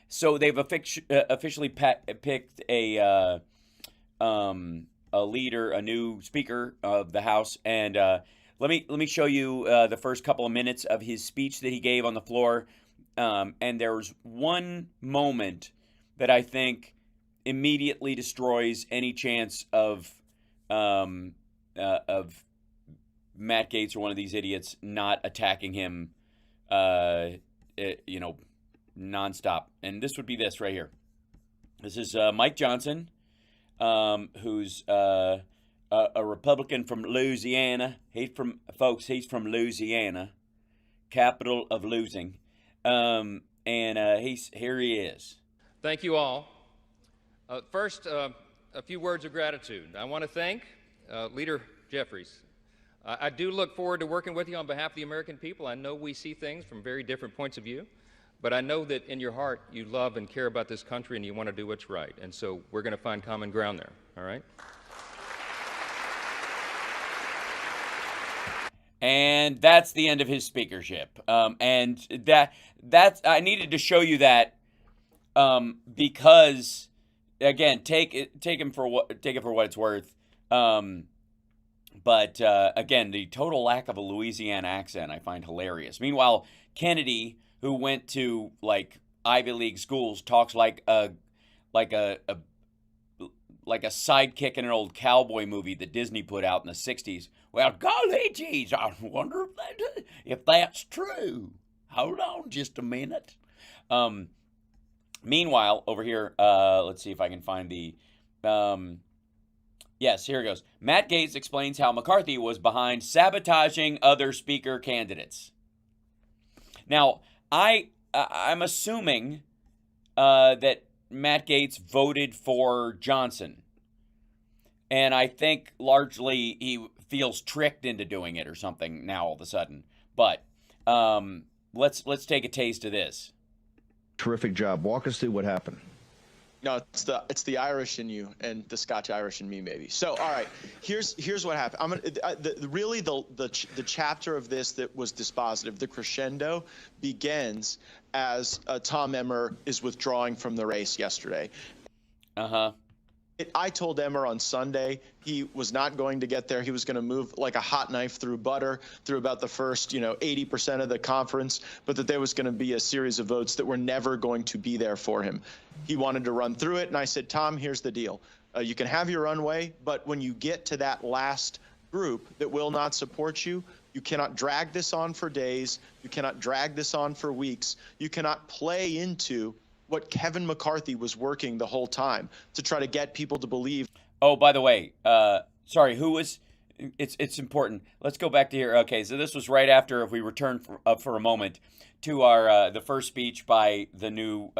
So they've officially picked a leader, a new speaker of the House, and let me show you the first couple of minutes of his speech that he gave on the floor. And there's one moment that I think immediately destroys any chance of Matt Gaetz or one of these idiots not attacking him, nonstop. And this would be this right here. This is Mike Johnson, who's a Republican from Louisiana. He's from Louisiana, capital of losing. And here he is. Thank you all. First, a few words of gratitude. I want to thank Leader Jeffries. I do look forward to working with you on behalf of the American people. I know we see things from very different points of view, but I know that in your heart you love and care about this country and you want to do what's right. And so we're going to find common ground there, all right? And that's the end of his speakership. And that's I needed to show you that because again, take it for what it's worth. But again, the total lack of a Louisiana accent I find hilarious. Meanwhile, Kennedy, who went to like Ivy League schools, talks like a sidekick in an old cowboy movie that Disney put out in the 60s. Well, golly geez, I wonder if that's true. Hold on just a minute. Meanwhile, over here, let's see if I can find the... yes, here it goes. Matt Gaetz explains how McCarthy was behind sabotaging other speaker candidates. Now, I'm assuming that Matt Gaetz voted for Johnson. And I think largely he feels tricked into doing it or something now all of a sudden. But let's take a taste of this. Terrific job. Walk us through what happened. No, it's the Irish in you and the Scotch Irish in me, maybe. So, all right, here's what happened. I'm gonna really the chapter of this that was dispositive. The crescendo begins as Tom Emmer is withdrawing from the race yesterday. I told Emmer on Sunday he was not going to get there. He was going to move like a hot knife through butter through about the first, 80% of the conference, but that there was going to be a series of votes that were never going to be there for him. He wanted to run through it, and I said, Tom, here's the deal. You can have your runway, but when you get to that last group that will not support you, you cannot drag this on for days. You cannot drag this on for weeks. You cannot play into what Kevin McCarthy was working the whole time to try to get people to believe. Oh, by the way, sorry, who was? It's important. Let's go back to here. Okay, so this was right after, if we return for a moment to our the first speech by the new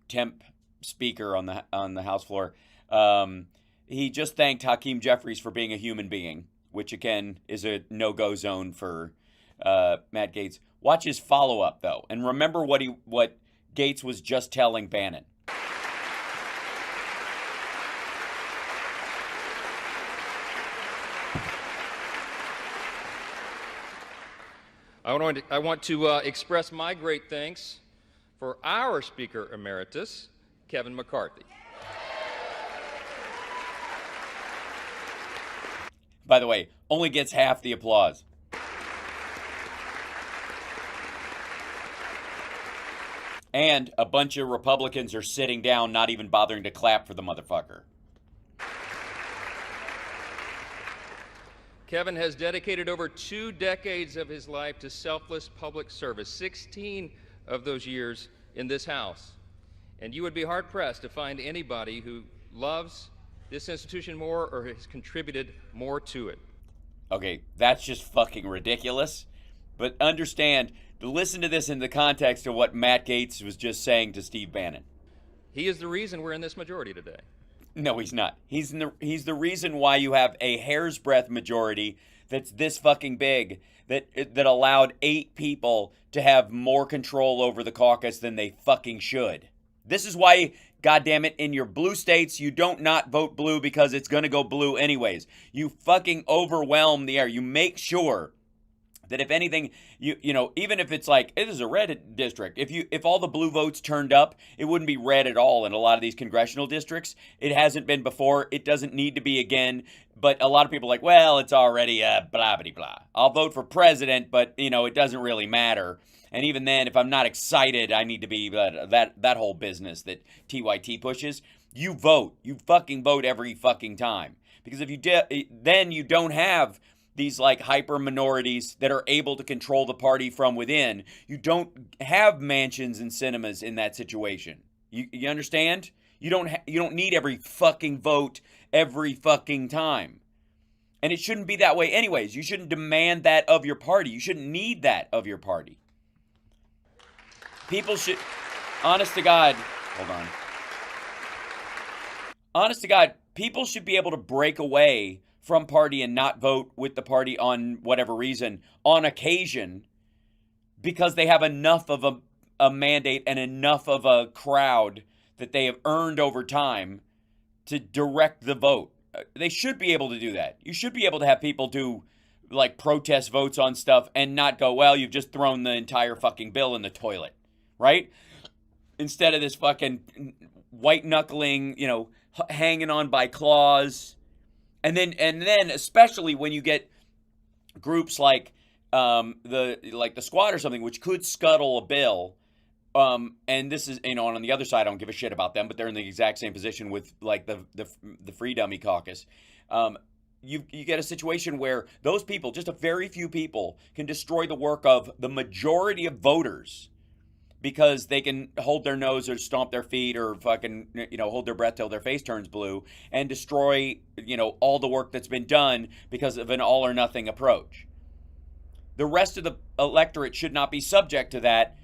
temp speaker on the House floor. He just thanked Hakeem Jeffries for being a human being, which again is a no-go zone for Matt Gaetz. Watch his follow-up though, and remember what Gaetz was just telling Bannon. I want to express my great thanks for our Speaker Emeritus, Kevin McCarthy. By the way, only gets half the applause. And a bunch of Republicans are sitting down, not even bothering to clap for the motherfucker. Kevin has dedicated over 2 decades of his life to selfless public service, 16 of those years in this House. And you would be hard-pressed to find anybody who loves this institution more or has contributed more to it. Okay, that's just fucking ridiculous. But understand, listen to this in the context of what Matt Gaetz was just saying to Steve Bannon. He is the reason we're in this majority today. No, he's not. He's the reason why you have a hair's breadth majority that's this fucking big, that allowed 8 people to have more control over the caucus than they fucking should. This is why, goddammit, in your blue states, you don't not vote blue because it's going to go blue anyways. You fucking overwhelm the air. You make sure that if anything, you know, even if it's like it is a red district, if all the blue votes turned up, it wouldn't be red at all in a lot of these congressional districts. It hasn't been before. It doesn't need to be again. But a lot of people are like, well, it's already blah blah blah. I'll vote for president, but you know, it doesn't really matter. And even then, if I'm not excited, I need to be that whole business that TYT pushes. You vote. You fucking vote every fucking time. Because if you then you don't have these like hyper minorities that are able to control the party from within. You don't have mansions and cinemas in that situation. You understand? You don't need every fucking vote every fucking time. And it shouldn't be that way anyways. You shouldn't demand that of your party. You shouldn't need that of your party. People should, honest to God, hold on. Honest to God, people should be able to break away from party and not vote with the party on whatever reason on occasion because they have enough of a mandate and enough of a crowd that they have earned over time to direct the vote. They should be able to do that. You should be able to have people do like protest votes on stuff and not go, well, you've just thrown the entire fucking bill in the toilet, right? Instead of this fucking white knuckling, you know, hanging on by claws. And then especially when you get groups like the Squad or something, which could scuttle a bill. And this is, you know, on the other side, I don't give a shit about them, but they're in the exact same position with like the Free Dummy Caucus. You get a situation where those people, just a very few people, can destroy the work of the majority of voters because they can hold their nose or stomp their feet or fucking, you know, hold their breath till their face turns blue and destroy, you know, all the work that's been done because of an all or nothing approach. The rest of the electorate should not be subject to that,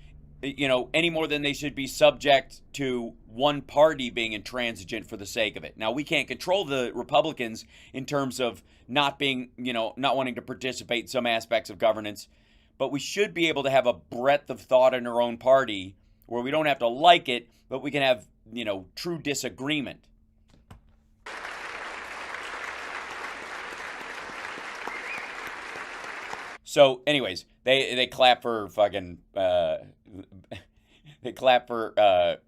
you know, any more than they should be subject to one party being intransigent for the sake of it. Now, we can't control the Republicans in terms of not being, you know, not wanting to participate in some aspects of governance. But we should be able to have a breadth of thought in our own party where we don't have to like it, but we can have, you know, true disagreement. So, anyways, they clap for fucking they clap for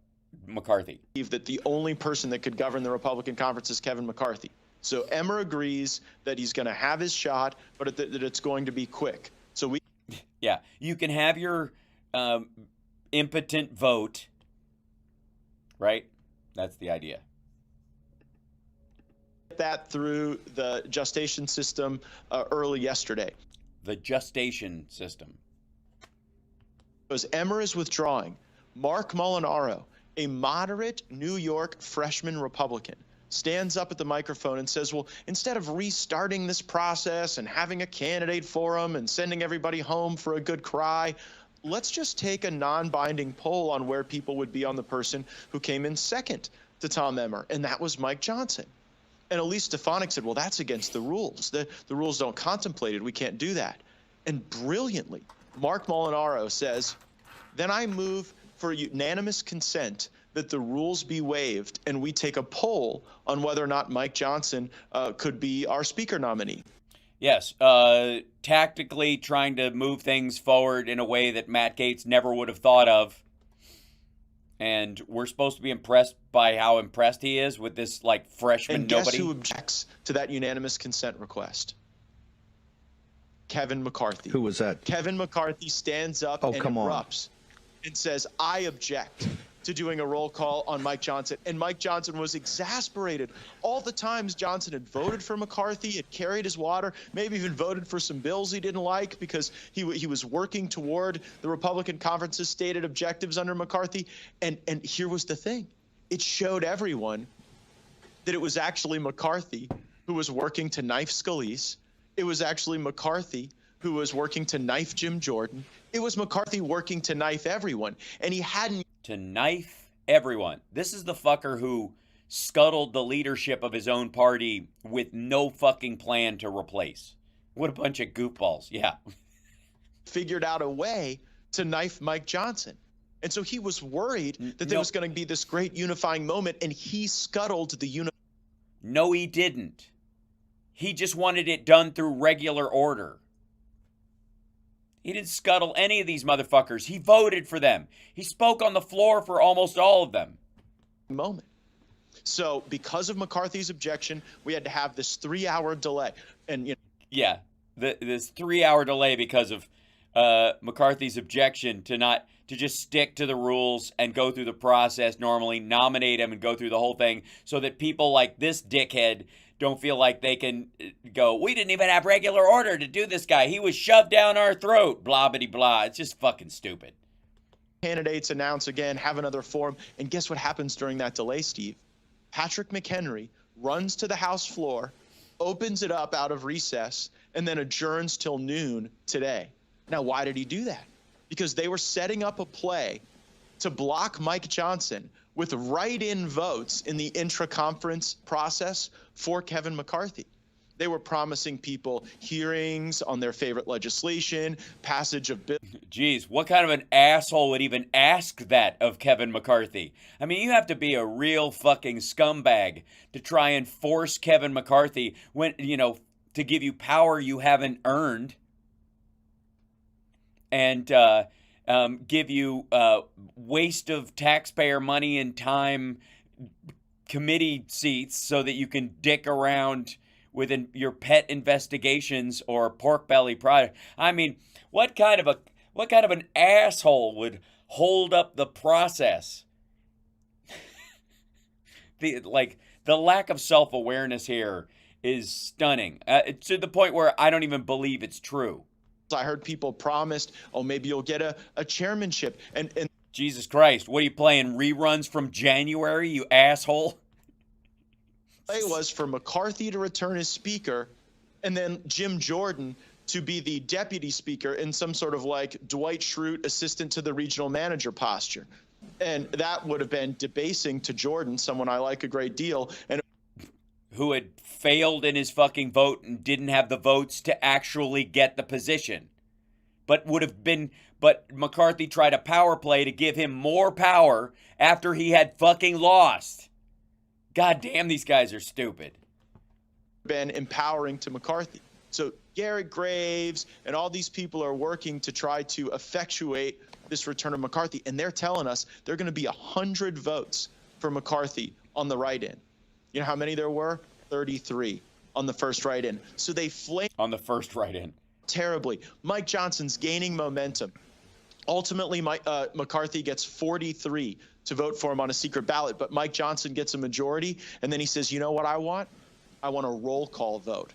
McCarthy. That the only person that could govern the Republican conference is Kevin McCarthy. So Emmer agrees that he's going to have his shot, but that it's going to be quick. So we. Yeah, you can have your impotent vote, right? That's the idea. That through the gestation system early yesterday. The gestation system. As Emmer is withdrawing, Mark Molinaro, a moderate New York freshman Republican, stands up at the microphone and says, well, instead of restarting this process and having a candidate forum and sending everybody home for a good cry, let's just take a non-binding poll on where people would be on the person who came in second to Tom Emmer, and that was Mike Johnson. And Elise Stefanik said, well, that's against the rules. The rules don't contemplate it. We can't do that. And brilliantly, Mark Molinaro says, then I move for unanimous consent that the rules be waived and we take a poll on whether or not Mike Johnson could be our speaker nominee. Yes, tactically trying to move things forward in a way that Matt Gaetz never would have thought of. And we're supposed to be impressed by how impressed he is with this, like, freshman nobody. And guess who objects to that unanimous consent request? Kevin McCarthy. Who was that? Kevin McCarthy stands up and erupts and says, I object to doing a roll call on Mike Johnson. And Mike Johnson was exasperated. All the times Johnson had voted for McCarthy, had carried his water, maybe even voted for some bills he didn't like because he was working toward the Republican conference's stated objectives under McCarthy. And here was the thing. It showed everyone that it was actually McCarthy who was working to knife Scalise. It was actually McCarthy who was working to knife Jim Jordan. It was McCarthy working to knife everyone. And he hadn't. To knife everyone. This is the fucker who scuttled the leadership of his own party with no fucking plan to replace. What a bunch of goofballs. Yeah. Figured out a way to knife Mike Johnson. And so he was worried that there was going to be this great unifying moment, and he scuttled the No, he didn't. He just wanted it done through regular order. He didn't scuttle any of these motherfuckers. He voted for them. He spoke on the floor for almost all of them. Moment. So because of McCarthy's objection, we had to have this 3-hour delay. And yeah, this 3-hour delay because of McCarthy's objection to just stick to the rules and go through the process normally, nominate him and go through the whole thing so that people like this dickhead don't feel like they can go, we didn't even have regular order to do this guy. He was shoved down our throat, blah, blah, blah. It's just fucking stupid. Candidates announce again, have another forum. And guess what happens during that delay, Steve? Patrick McHenry runs to the House floor, opens it up out of recess, and then adjourns till noon today. Now, why did he do that? Because they were setting up a play to block Mike Johnson with write-in votes in the intra-conference process for Kevin McCarthy. They were promising people hearings on their favorite legislation, passage of bills. Jeez, what kind of an asshole would even ask that of Kevin McCarthy? I mean, you have to be a real fucking scumbag to try and force Kevin McCarthy when, to give you power you haven't earned. And give you waste of taxpayer money and time committee seats so that you can dick around within your pet investigations or pork belly product. I mean, what kind of an asshole would hold up the process? The lack of self-awareness here is stunning to the point where I don't even believe it's true. I heard people promised, oh, maybe you'll get a chairmanship. And Jesus Christ, what are you playing, reruns from January, you asshole? It was for McCarthy to return as speaker and then Jim Jordan to be the deputy speaker in some sort of like Dwight Schrute assistant to the regional manager posture. And that would have been debasing to Jordan, someone I like a great deal. And who had failed in his fucking vote and didn't have the votes to actually get the position. But McCarthy tried a power play to give him more power after he had fucking lost. God damn, these guys are stupid. Been empowering to McCarthy. So Garrett Graves and all these people are working to try to effectuate this return of McCarthy. And they're telling us they're going to be 100 votes for McCarthy on the write-in. You know how many there were? 33 on the first write-in. So they flamed on the first write-in terribly. Mike Johnson's gaining momentum. Ultimately, McCarthy gets 43 to vote for him on a secret ballot, but Mike Johnson gets a majority, and then he says, you know what I want? I want a roll call vote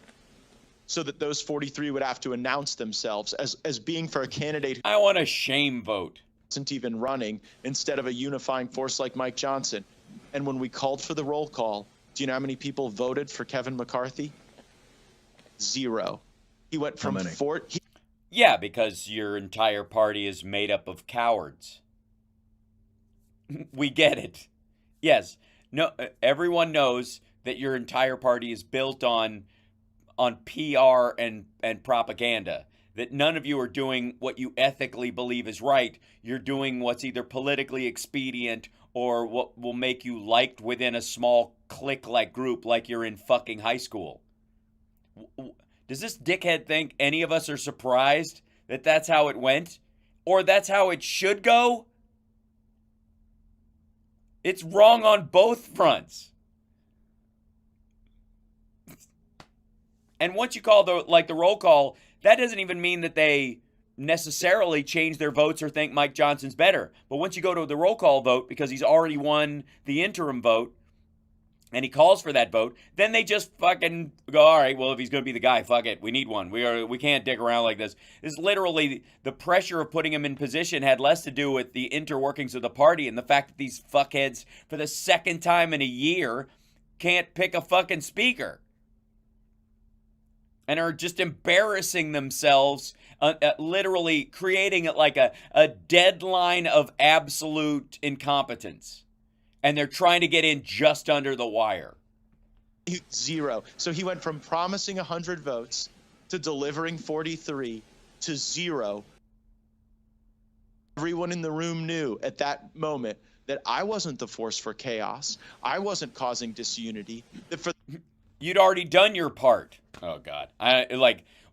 so that those 43 would have to announce themselves as being for a candidate who I want a shame vote. isn't even running instead of a unifying force like Mike Johnson. And when we called for the roll call, do you know how many people voted for Kevin McCarthy? 0. He went from 4. Yeah, because your entire party is made up of cowards. We get it. Yes. No. Everyone knows that your entire party is built on PR and propaganda. That none of you are doing what you ethically believe is right. You're doing what's either politically expedient or what will make you liked within a small clique-like group like you're in fucking high school. Does this dickhead think any of us are surprised that that's how it went? Or that's how it should go? It's wrong on both fronts. And once you call the roll call, that doesn't even mean that they necessarily change their votes or think Mike Johnson's better. But once you go to the roll call vote, because he's already won the interim vote, and he calls for that vote, then they just fucking go, all right, well, if he's going to be the guy, fuck it. We need one. We can't dick around like this. It's literally the pressure of putting him in position had less to do with the interworkings of the party and the fact that these fuckheads, for the second time in a year, can't pick a fucking speaker. And are just embarrassing themselves, literally creating like a deadline of absolute incompetence. And they're trying to get in just under the wire. 0. So he went from promising 100 votes to delivering 43 to 0. Everyone in the room knew at that moment that I wasn't the force for chaos. I wasn't causing disunity. You'd already done your part. Oh, God.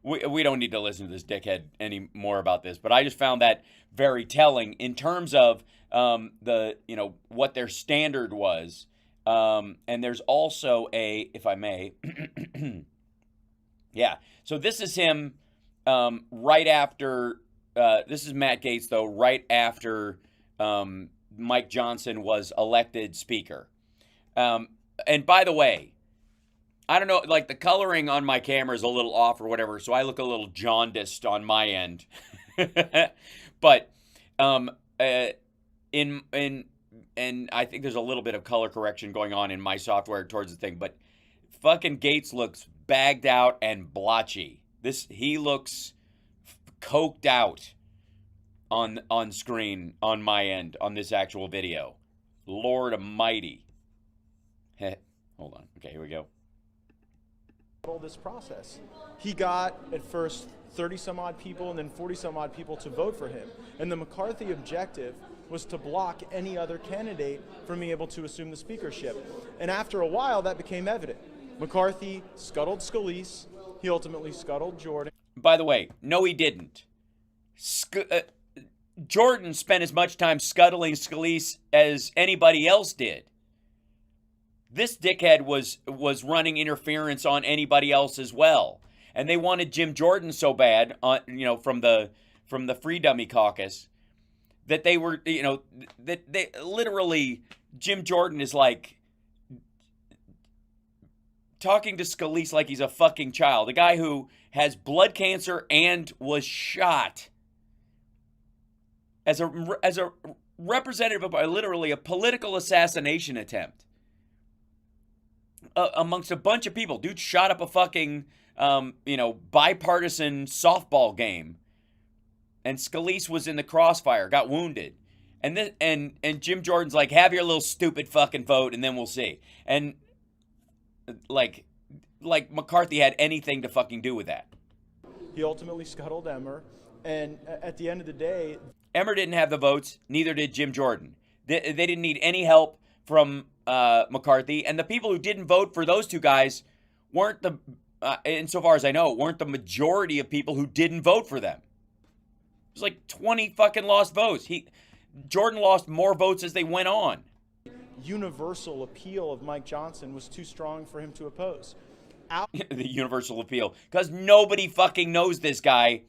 we don't need to listen to this dickhead any more about this, but I just found that very telling in terms of the, you know, what their standard was. And there's also a, if I may, yeah. So this is him right after, this is Matt Gaetz, though, right after Mike Johnson was elected speaker. And by the way, I don't know, like the coloring on my camera is a little off or whatever, so I look a little jaundiced on my end. But and I think there's a little bit of color correction going on in my software towards the thing, but fucking Gaetz looks bagged out and blotchy. He looks coked out on screen on my end on this actual video. Lord Almighty. Hold on. Okay, here we go. This process. He got at first 30 some odd people and then 40 some odd people to vote for him. And the McCarthy objective was to block any other candidate from being able to assume the speakership. And after a while, that became evident. McCarthy scuttled Scalise. He ultimately scuttled Jordan. By the way, no, he didn't. Jordan spent as much time scuttling Scalise as anybody else did. This dickhead was running interference on anybody else as well, and they wanted Jim Jordan so bad, you know, from the Free Dummy Caucus, that they were, you know, that they literally, Jim Jordan is like talking to Scalise like he's a fucking child, a guy who has blood cancer and was shot as a representative of literally a political assassination attempt. Amongst a bunch of people. Dude shot up a fucking, you know, bipartisan softball game. And Scalise was in the crossfire, got wounded. And Jim Jordan's like, have your little stupid fucking vote and then we'll see. And like McCarthy had anything to fucking do with that. He ultimately scuttled Emmer. And at the end of the day, Emmer didn't have the votes, neither did Jim Jordan. They didn't need any help from McCarthy, and the people who didn't vote for those two guys weren't the, insofar as I know, weren't the majority of people who didn't vote for them. It was like 20 fucking lost votes. Jordan lost more votes as they went on. Universal appeal of Mike Johnson was too strong for him to oppose. The universal appeal, because nobody fucking knows this guy.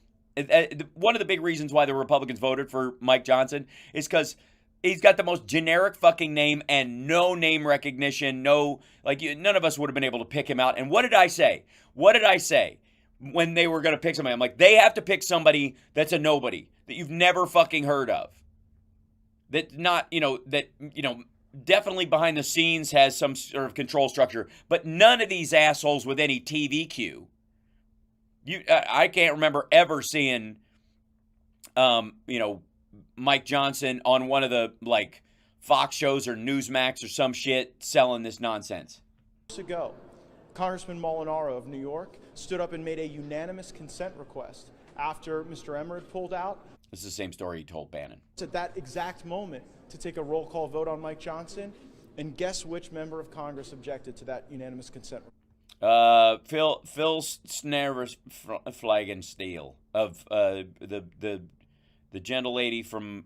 One of the big reasons why the Republicans voted for Mike Johnson is because he's got the most generic fucking name and no name recognition. No, like, none of us would have been able to pick him out. And what did I say? What did I say when they were going to pick somebody? I'm like, they have to pick somebody that's a nobody, that you've never fucking heard of. That not, you know, that, you know, definitely behind the scenes has some sort of control structure. But none of these assholes with any TV cue. I can't remember ever seeing, you know, Mike Johnson on one of the, like, Fox shows or Newsmax or some shit selling this nonsense. Years ago, Congressman Molinaro of New York stood up and made a unanimous consent request after Mr. Emmer had pulled out. This is the same story he told Bannon. At that exact moment to take a roll call vote on Mike Johnson, and guess which member of Congress objected to that unanimous consent request? Phil Snavers Flagensteele of the gentle lady from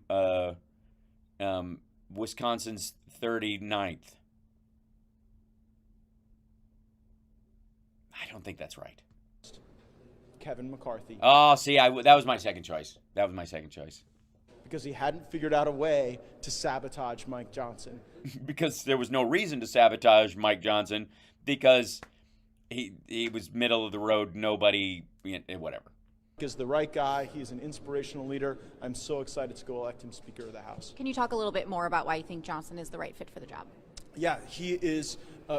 Wisconsin's 39th. I don't think that's right. Kevin McCarthy. Oh, see, that was my second choice. Because he hadn't figured out a way to sabotage Mike Johnson. Because there was no reason to sabotage Mike Johnson, because he was middle of the road, nobody, whatever. Is the right guy. He's an inspirational leader. I'm so excited to go elect him Speaker of the House. Can you talk a little bit more about why you think Johnson is the right fit for the job? Yeah, he is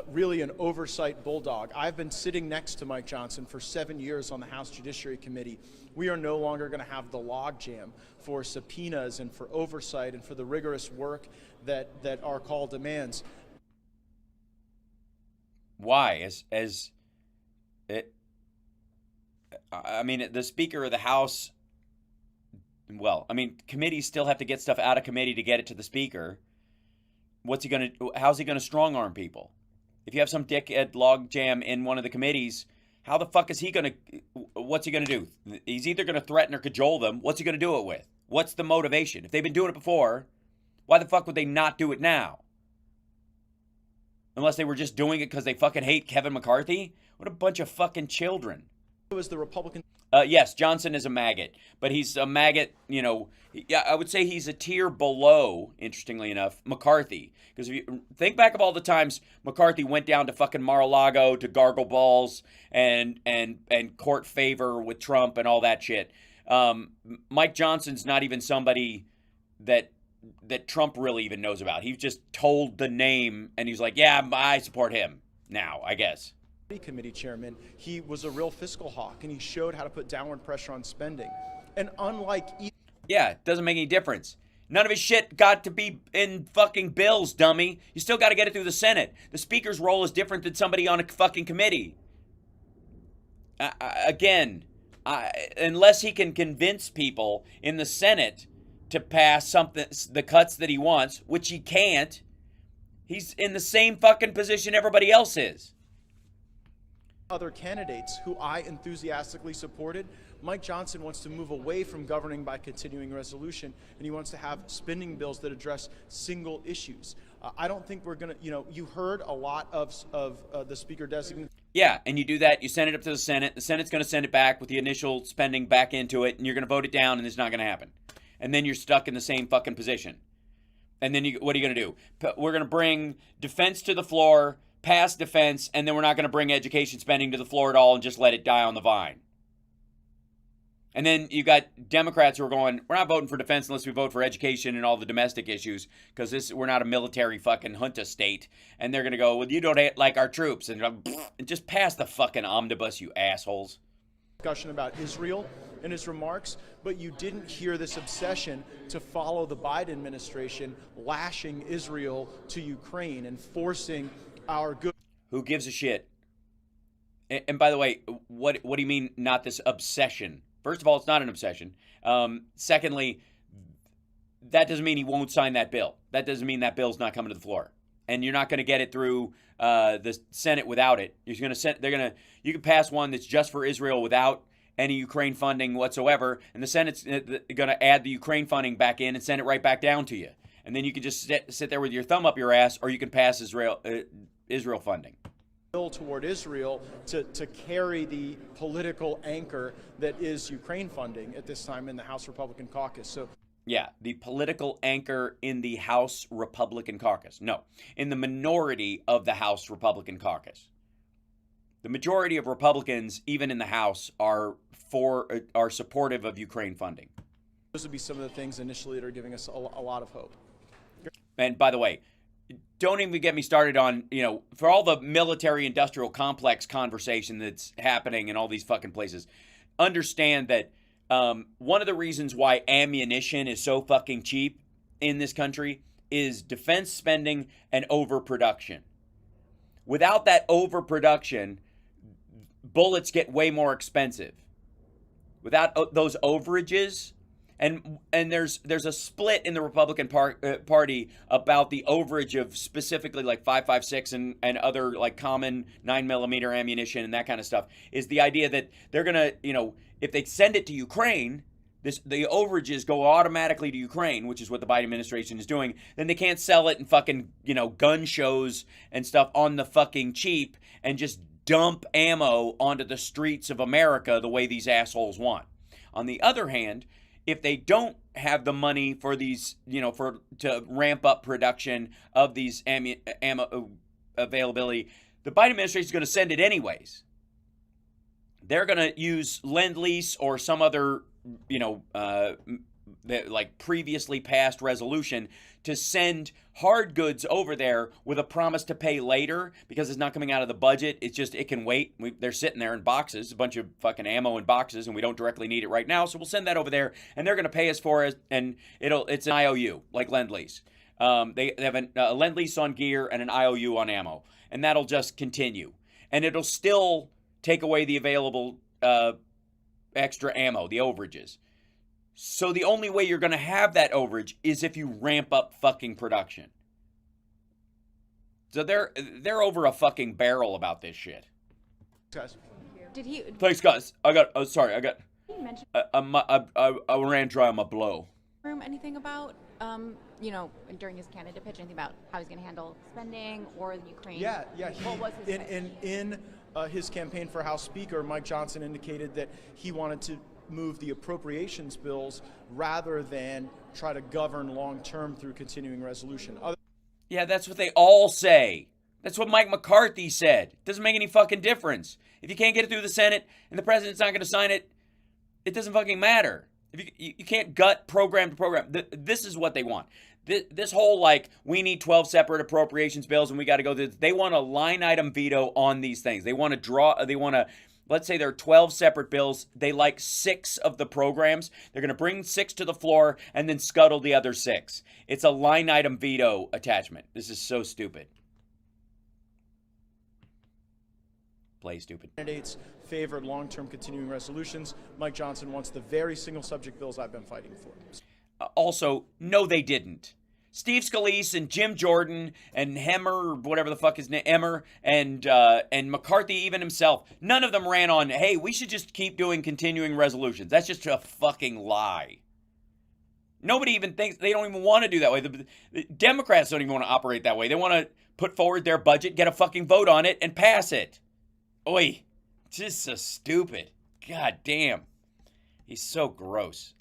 really an oversight bulldog. I've been sitting next to Mike Johnson for 7 years on the House Judiciary Committee. We are no longer going to have the logjam for subpoenas and for oversight and for the rigorous work that our call demands. Why? I mean, the Speaker of the House, well, I mean, committees still have to get stuff out of committee to get it to the Speaker. How's he going to strong arm people? If you have some dickhead log jam in one of the committees, How the fuck is he going to, what's he going to do? He's either going to threaten or cajole them. What's he going to do it with? What's the motivation? If they've been doing it before, why the fuck would they not do it now? Unless they were just doing it because they fucking hate Kevin McCarthy? What a bunch of fucking children. Was the Republican? Yes, Johnson is a maggot, but he's a maggot, you know, yeah, I would say he's a tier below, interestingly enough, McCarthy. Because if you think back of all the times McCarthy went down to fucking Mar-a-Lago to gargle balls and court favor with Trump and all that shit. Mike Johnson's not even somebody that Trump really even knows about. He just told the name and he's like, yeah, I support him now, I guess. Committee chairman, he was a real fiscal hawk and he showed how to put downward pressure on spending. And unlike yeah, it doesn't make any difference. None of his shit got to be in fucking bills, dummy. You still got to get it through the Senate. The speaker's role is different than somebody on a fucking committee. Unless he can convince people in the Senate to pass something, the cuts that he wants, which he can't, he's in the same fucking position everybody else is. other candidates who I enthusiastically supported, Mike Johnson wants to move away from governing by continuing resolution, and he wants to have spending bills that address single issues. I don't think we're going to, you heard a lot of the speaker designate. Yeah, and you do that, you send it up to the Senate. The Senate's going to send it back with the initial spending back into it, and you're going to vote it down, and it's not going to happen. And then you're stuck in the same fucking position. And then what are you going to do? We're going to bring defense to the floor, pass defense, and then we're not going to bring education spending to the floor at all and just let it die on the vine. And then you got Democrats who are going, we're not voting for defense unless we vote for education and all the domestic issues because we're not a military fucking junta state. And they're going to go, well, you don't like our troops. And just pass the fucking omnibus, you assholes. Discussion about Israel in his remarks, but you didn't hear this obsession to follow the Biden administration lashing Israel to Ukraine and forcing our good. Who gives a shit? And by the way, what do you mean not this obsession? First of all, it's not an obsession. Secondly, that doesn't mean he won't sign that bill. That doesn't mean that bill's not coming to the floor. And you're not going to get it through the Senate without it. You can pass one that's just for Israel without any Ukraine funding whatsoever, and the Senate's going to add the Ukraine funding back in and send it right back down to you. And then you can just sit there with your thumb up your ass, or you can pass Israel funding. Toward Israel to carry the political anchor that is Ukraine funding at this time in the House Republican caucus. So yeah, the political anchor in the House Republican caucus. No, in the minority of the House Republican caucus. The majority of Republicans, even in the House, are supportive of Ukraine funding. Those would be some of the things initially that are giving us a lot of hope. And by the way, don't even get me started on, for all the military-industrial complex conversation that's happening in all these fucking places, understand that one of the reasons why ammunition is so fucking cheap in this country is defense spending and overproduction. Without that overproduction, bullets get way more expensive. Without those overages, and there's a split in the Republican Party about the overage of specifically like 5.56 and other like common 9mm ammunition and that kind of stuff, is the idea that they're gonna, if they send it to Ukraine, the overages go automatically to Ukraine, which is what the Biden administration is doing. Then they can't sell it in fucking, gun shows and stuff on the fucking cheap and just dump ammo onto the streets of America the way these assholes want. On the other hand, if they don't have the money for these, to ramp up production of these ammo availability, the Biden administration is going to send it anyways. They're going to use Lend-Lease or some other, like previously passed resolution to send hard goods over there with a promise to pay later because it's not coming out of the budget. It's just, it can wait. They're sitting there in boxes, a bunch of fucking ammo in boxes, and we don't directly need it right now. So we'll send that over there and they're going to pay us for it. And it's an IOU, like Lend-Lease. They have a Lend-Lease on gear and an IOU on ammo. And that'll just continue. And it'll still take away the available extra ammo, the overages. So the only way you're going to have that overage is if you ramp up fucking production. So they're over a fucking barrel about this shit. Guys. Did he? Thanks, guys. I got. Sorry, I got. Did he mention I ran dry on my blow. anything about during his candidate pitch, anything about how he's going to handle spending or the Ukraine? Yeah. What was his In his campaign for House Speaker, Mike Johnson indicated that he wanted to move the appropriations bills rather than try to govern long-term through continuing resolution. Yeah, that's what they all say. That's what Mike McCarthy said. Doesn't make any fucking difference. If you can't get it through the Senate and the president's not going to sign it, it doesn't fucking matter. If you can't gut program to program. This is what they want. This whole, we need 12 separate appropriations bills and we got to go through. They want a line item veto on these things. They want to let's say there are 12 separate bills. They like 6 of the programs. They're going to bring 6 to the floor and then scuttle the other 6. It's a line item veto attachment. This is so stupid. Play stupid. Candidates favored long-term continuing resolutions. Mike Johnson wants the very single subject bills I've been fighting for. Also, no, they didn't. Steve Scalise and Jim Jordan and Hemmer, whatever the fuck his name, Emmer, and McCarthy even himself, none of them ran on, hey, we should just keep doing continuing resolutions. That's just a fucking lie. Nobody even thinks, they don't even want to do that way. The Democrats don't even want to operate that way. They want to put forward their budget, get a fucking vote on it, and pass it. Oi, just so stupid. God damn. He's so gross.